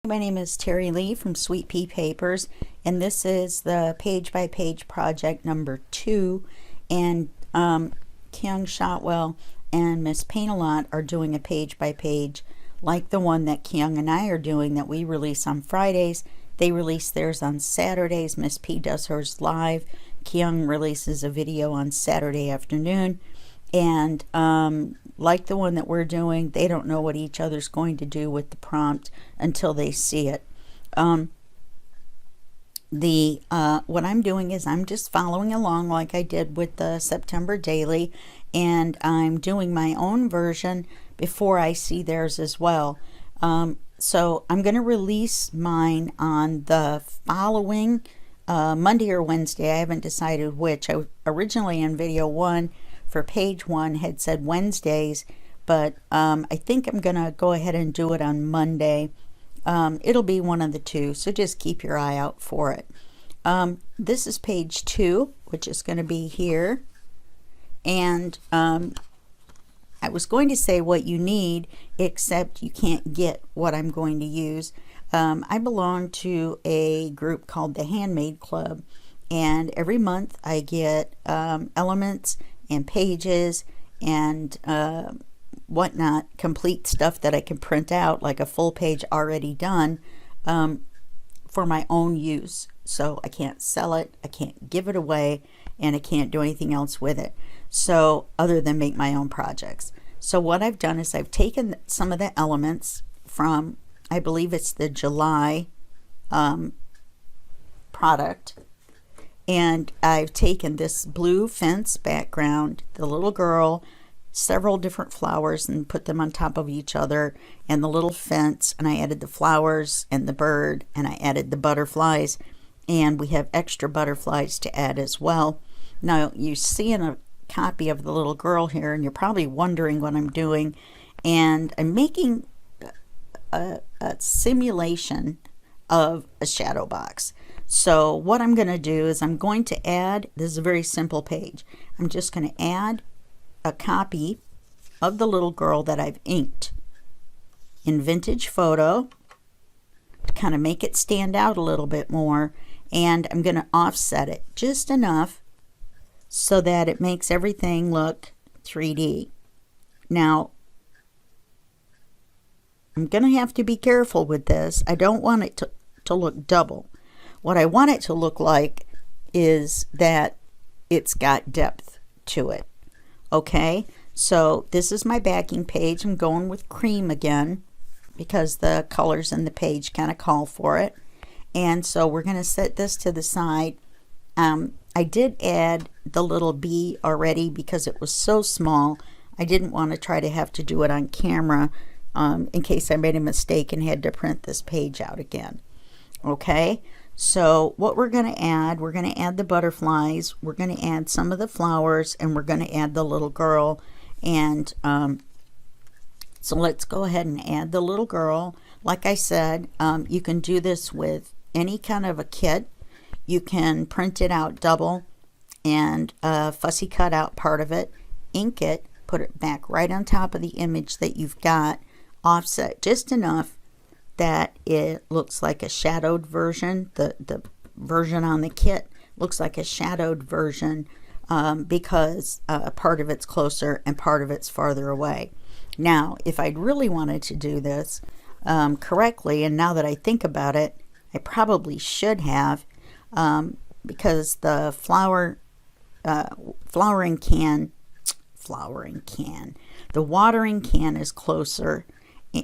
My name is Teri Lee from Sweet Pea Papers, and this is the page-by-page project number 2. And Kyung Shotwell and Miss Paintalot are doing a page-by-page like the one that Kyung and I are doing that we release on Fridays. They release theirs on Saturdays. Miss P does hers live. Kyung releases a video on Saturday afternoon. And like the one that we're doing, they don't know what each other's going to do with the prompt until they see it. What I'm doing is I'm just following along like I did with the September daily, and I'm doing my own version before I see theirs as well. So I'm going to release mine on the following Monday or Wednesday. I haven't decided which. I originally in video 1 for page 1 had said Wednesdays, but I think I'm gonna go ahead and do it on Monday. It'll be one of the two, so just keep your eye out for it. This is page 2, which is going to be here, and I was going to say what you need, except you can't get what I'm going to use. I belong to a group called the Handmade Club, and every month I get elements and pages and whatnot, complete stuff that I can print out, like a full page already done, for my own use. So I can't sell it, I can't give it away, and I can't do anything else with it, so other than make my own projects. So what I've done is I've taken some of the elements from, I believe it's the July product, and I've taken this blue fence background, the little girl, several different flowers, and put them on top of each other, and the little fence, and I added the flowers and the bird, and I added the butterflies, and we have extra butterflies to add as well. Now you see in a copy of the little girl here, and you're probably wondering what I'm doing, and I'm making a simulation of a shadow box. So what I'm going to do is I'm going to add, this is a very simple page, I'm just going to add a copy of the little girl that I've inked in Vintage Photo to kind of make it stand out a little bit more, and I'm going to offset it just enough so that it makes everything look 3D. Now I'm going to have to be careful with this. I don't want it to look double. What I want it to look like is that it's got depth to it. Okay, so this is my backing page. I'm going with cream again because the colors in the page kind of call for it. And so we're going to set this to the side. I did add the little bee already because it was so small. I didn't want to try to have to do it on camera in case I made a mistake and had to print this page out again. Okay, so what we're going to add the butterflies, we're going to add some of the flowers, and we're going to add the little girl. And so let's go ahead and add the little girl. Like I said, you can do this with any kind of a kit. You can print it out double and fussy cut out part of it, ink it, put it back right on top of the image that you've got, offset just enough that it looks like a shadowed version. The version on the kit looks like a shadowed version because part of it's closer and part of it's farther away. Now, if I'd really wanted to do this correctly, and now that I think about it, I probably should have, because the watering can is closer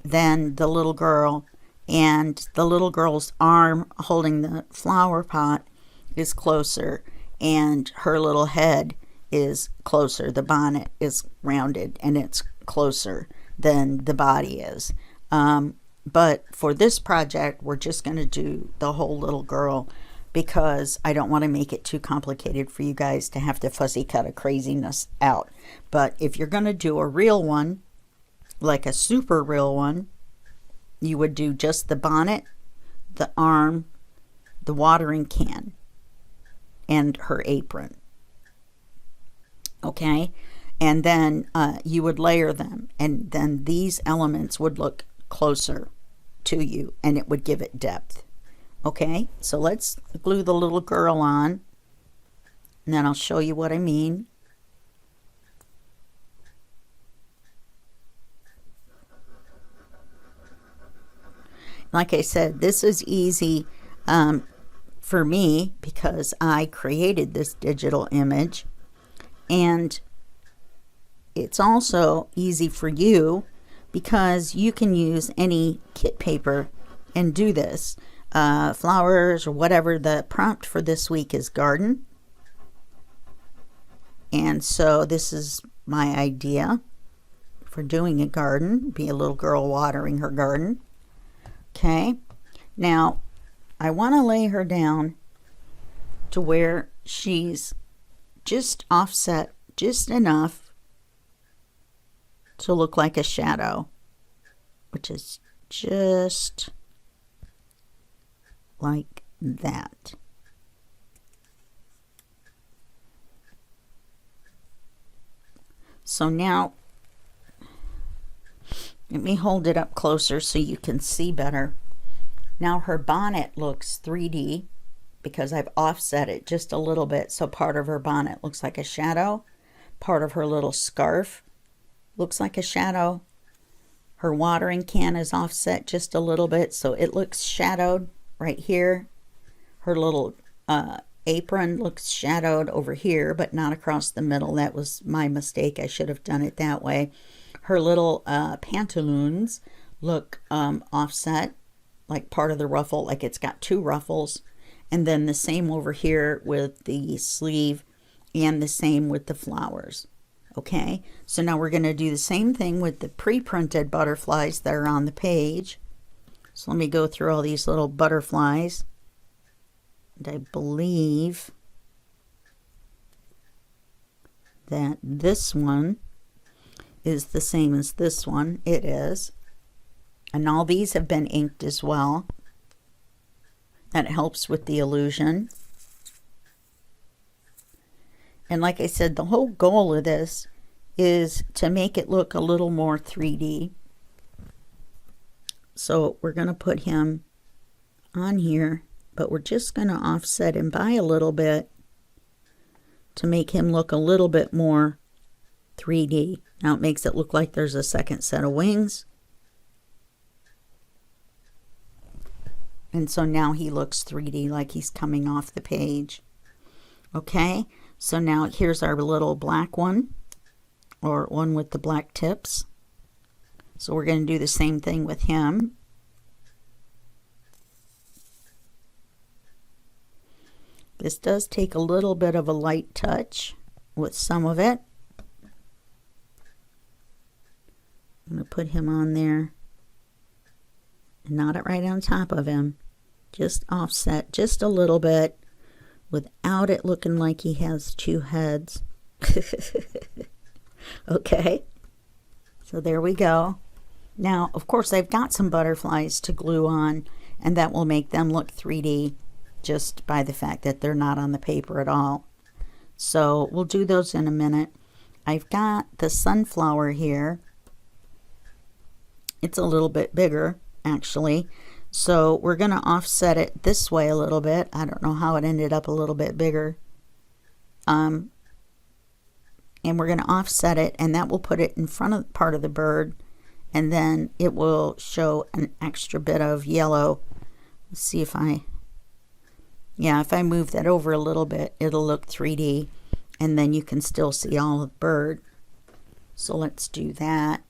than the little girl, and the little girl's arm holding the flower pot is closer, and her little head is closer. The bonnet is rounded and it's closer than the body is. But for this project, we're just going to do the whole little girl because I don't want to make it too complicated for you guys to have to fussy cut a craziness out. But if you're going to do a real one, like a super real one, you would do just the bonnet, the arm, the watering can, and her apron. Okay, and then you would layer them, and then these elements would look closer to you, and it would give it depth. Okay, so let's glue the little girl on, and then I'll show you what I mean. Like I said, this is easy for me because I created this digital image, and it's also easy for you because you can use any kit paper and do this. Flowers or whatever. The prompt for this week is garden. And so this is my idea for doing a garden. Be a little girl watering her garden. Okay. Now, I want to lay her down to where she's just offset just enough to look like a shadow, which is just like that. So now, let me hold it up closer so you can see better. Now her bonnet looks 3D because I've offset it just a little bit, so part of her bonnet looks like a shadow. Part of her little scarf looks like a shadow. Her watering can is offset just a little bit, so it looks shadowed right here. Her little apron looks shadowed over here, but not across the middle. That was my mistake. I should have done it that way. Her little pantaloons look offset, like part of the ruffle, like it's got two ruffles. And then the same over here with the sleeve, and the same with the flowers. Okay, so now we're going to do the same thing with the pre-printed butterflies that are on the page. So let me go through all these little butterflies. And I believe that this one is the same as this one. It is. And all these have been inked as well. That helps with the illusion. And like I said, the whole goal of this is to make it look a little more 3D. So we're going to put him on here, but we're just going to offset him by a little bit to make him look a little bit more 3D. Now it makes it look like there's a second set of wings. And so now he looks 3D, like he's coming off the page. Okay, so now here's our little black one, or one with the black tips. So we're going to do the same thing with him. This does take a little bit of a light touch with some of it. I'm going to put him on there and knot it right on top of him. Just offset just a little bit without it looking like he has two heads. Okay, so there we go. Now, of course, I've got some butterflies to glue on, and that will make them look 3D just by the fact that they're not on the paper at all. So we'll do those in a minute. I've got the sunflower here. It's a little bit bigger, actually. So we're going to offset it this way a little bit. I don't know how it ended up a little bit bigger. And we're going to offset it, and that will put it in front of part of the bird, and then it will show an extra bit of yellow. Let's see if if I move that over a little bit, it'll look 3D, and then you can still see all of the bird. So let's do that.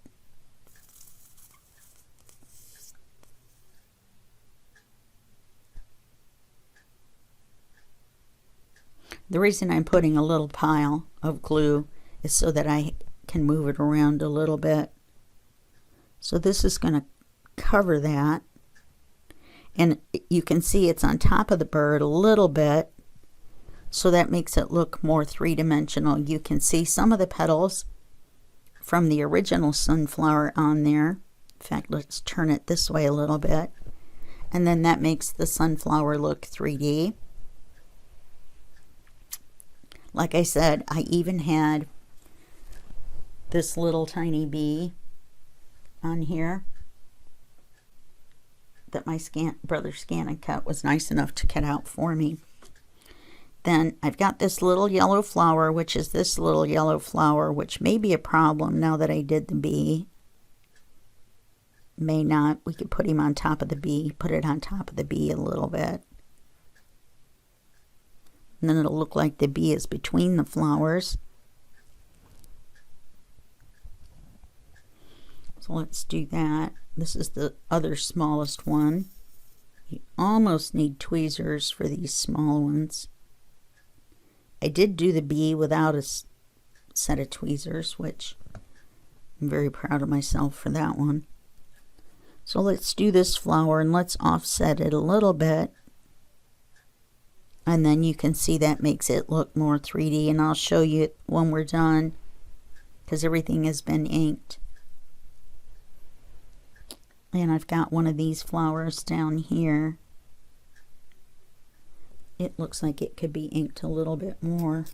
The reason I'm putting a little pile of glue is so that I can move it around a little bit. So this is going to cover that. And you can see it's on top of the bird a little bit. So that makes it look more three-dimensional. You can see some of the petals from the original sunflower on there. In fact, let's turn it this way a little bit. And then that makes the sunflower look 3D. Like I said, I even had this little tiny bee on here. that my brother Scan & Cut was nice enough to cut out for me. Then I've got this little yellow flower, which is this little yellow flower, which may be a problem now that I did the bee. May not. We could put him on top of the bee, put it on top of the bee a little bit. And then it'll look like the bee is between the flowers. So let's do that. This is the other smallest one. You almost need tweezers for these small ones. I did do the bee without a set of tweezers, which I'm very proud of myself for that one. So let's do this flower and let's offset it a little bit. And then you can see that makes it look more 3D, and I'll show you when we're done because everything has been inked. And I've got one of these flowers down here. It looks like it could be inked a little bit more.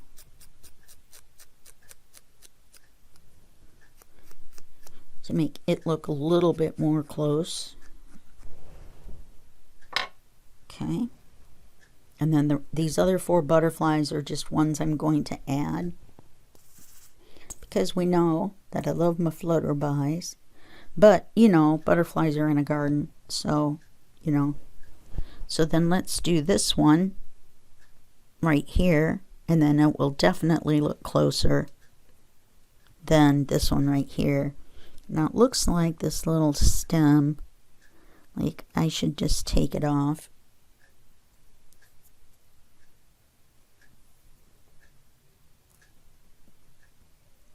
To make it look a little bit more close. Okay. And then these other 4 butterflies are just ones I'm going to add. Because we know that I love my flutterbys. But, you know, butterflies are in a garden. So, you know. So then let's do this one right here, and then it will definitely look closer than this one right here. Now it looks like this little stem, like I should just take it off.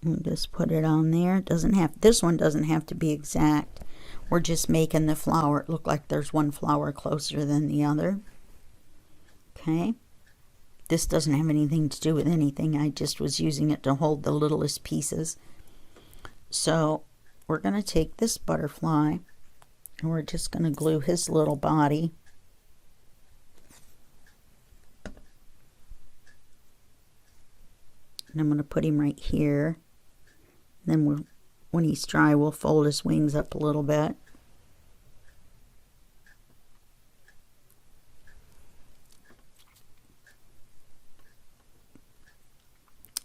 And just put it on there. This one doesn't have to be exact. We're just making the flower look like there's one flower closer than the other. Okay. This doesn't have anything to do with anything. I just was using it to hold the littlest pieces. So we're going to take this butterfly and we're just going to glue his little body. And I'm going to put him right here. Then when he's dry, we'll fold his wings up a little bit.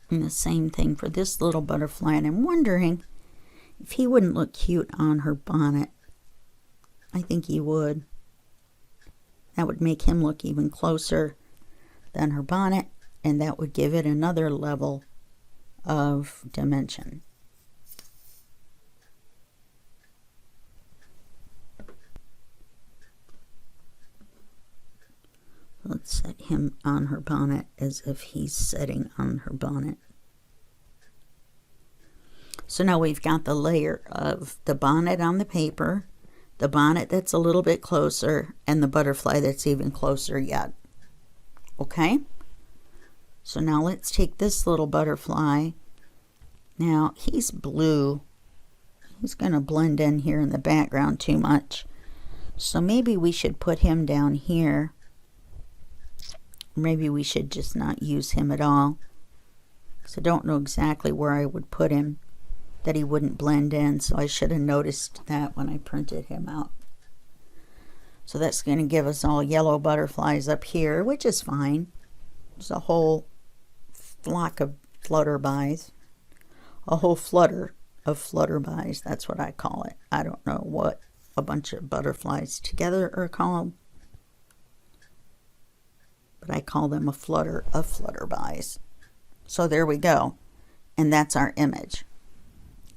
And the same thing for this little butterfly. And I'm wondering if he wouldn't look cute on her bonnet. I think he would. That would make him look even closer than her bonnet. And that would give it another level of dimension. Let's set him on her bonnet as if he's sitting on her bonnet. So now we've got the layer of the bonnet on the paper, the bonnet that's a little bit closer, and the butterfly that's even closer yet. Okay? So now let's take this little butterfly. Now he's blue. He's going to blend in here in the background too much. So maybe we should put him down here. Maybe we should just not use him at all. Because I don't know exactly where I would put him, that he wouldn't blend in. So I should have noticed that when I printed him out. So that's going to give us all yellow butterflies up here, which is fine. There's a whole flock of flutterbys. A whole flutter of flutterbys. That's what I call it. I don't know what a bunch of butterflies together are called. But I call them a flutter of flutterbys. So there we go. And that's our image.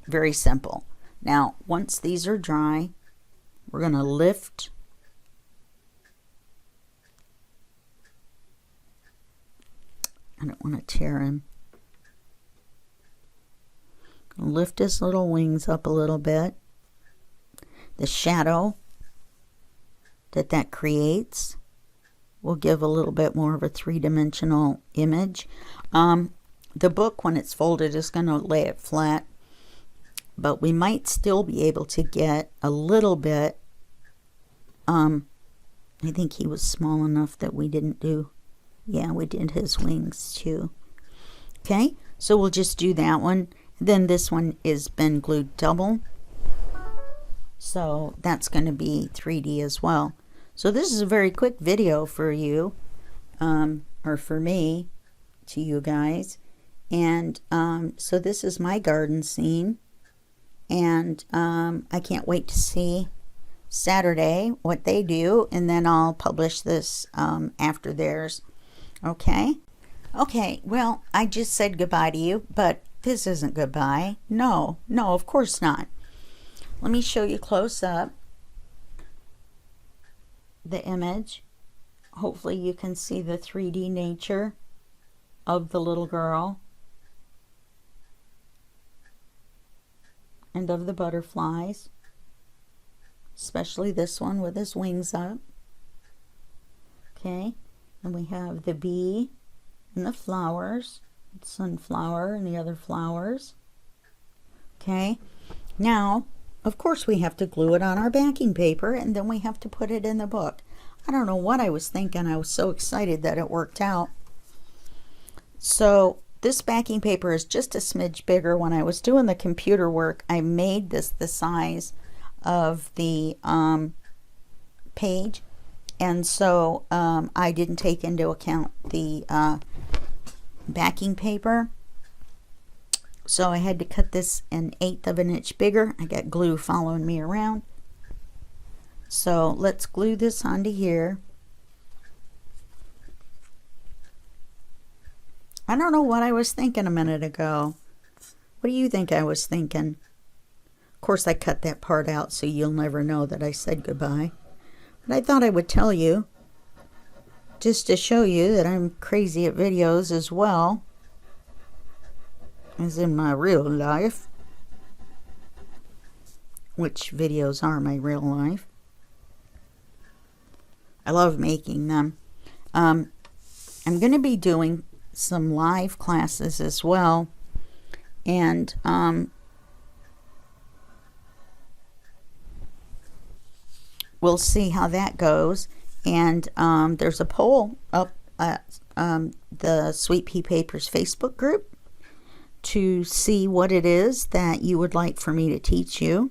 Very simple. Now, once these are dry, we're going to lift I don't want to tear him. Lift his little wings up a little bit. The shadow that creates will give a little bit more of a three-dimensional image. The book, when it's folded, is going to lay it flat, but we might still be able to get a little bit. I think he was small enough that we didn't do. Yeah, we did his wings too. Okay, so we'll just do that one. Then this one is been glued double. So that's going to be 3D as well. So this is a very quick video for you, or for me, to you guys. And so this is my garden scene. And I can't wait to see Saturday what they do. And then I'll publish this after theirs. Okay? Okay, well, I just said goodbye to you, but this isn't goodbye. No, of course not. Let me show you close up the image. Hopefully you can see the 3D nature of the little girl and of the butterflies, especially this one with his wings up. Okay, and we have the bee and the flowers, sunflower and the other flowers. Okay, now of course we have to glue it on our backing paper, and then we have to put it in the book. I don't know what I was thinking. I was so excited that it worked out. So this backing paper is just a smidge bigger. When I was doing the computer work, I made this the size of the page, and so I didn't take into account the backing paper. So I had to cut this 1/8 of an inch bigger. I got glue following me around. So let's glue this onto here. I don't know what I was thinking a minute ago. What do you think I was thinking? Of course, I cut that part out so you'll never know that I said goodbye. But I thought I would tell you, just to show you that I'm crazy at videos as well as in my real life, which videos are my real life. I love making them. I'm going to be doing some live classes as well, and we'll see how that goes. And there's a poll up at the Sweet Pea Papers Facebook group to see what it is that you would like for me to teach you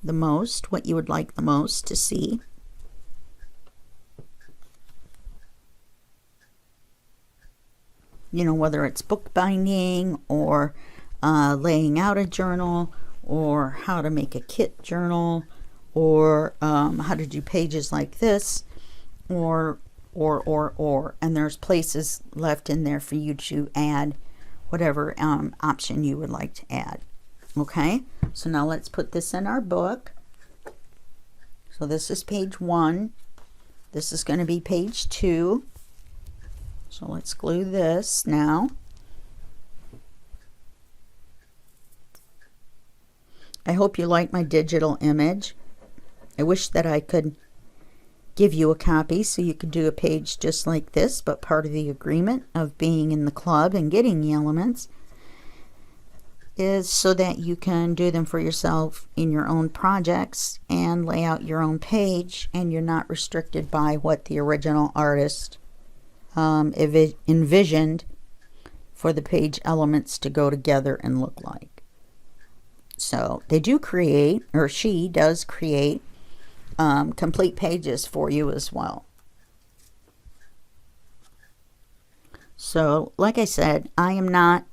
the most, what you would like the most to see. You know, whether it's bookbinding or laying out a journal, or how to make a kit journal, or how to do pages like this, or. And there's places left in there for you to add whatever option you would like to add. Okay, so now let's put this in our book. So this is page 1. This is going to be page 2. So let's glue this now. I hope you like my digital image. I wish that I could give you a copy so you could do a page just like this, but part of the agreement of being in the club and getting the elements is so that you can do them for yourself in your own projects and lay out your own page, and you're not restricted by what the original artist envisioned for the page elements to go together and look like. So they do create, or she does create, complete pages for you as well. So like I said, I am not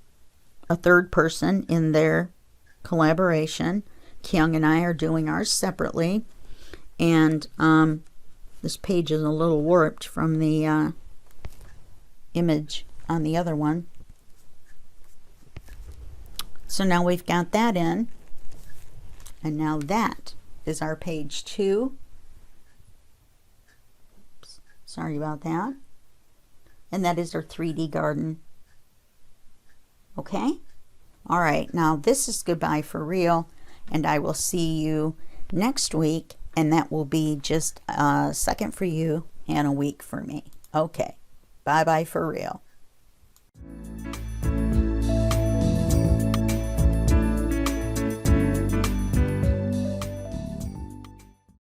a third person in their collaboration. Kyung and I are doing ours separately, and this page is a little warped from the image on the other one. So now we've got that in, and now that is our page 2. Oops, sorry about that. And that is our 3D garden. Okay? All right, now this is goodbye for real, and I will see you next week, and that will be just a second for you and a week for me. Okay, bye-bye for real.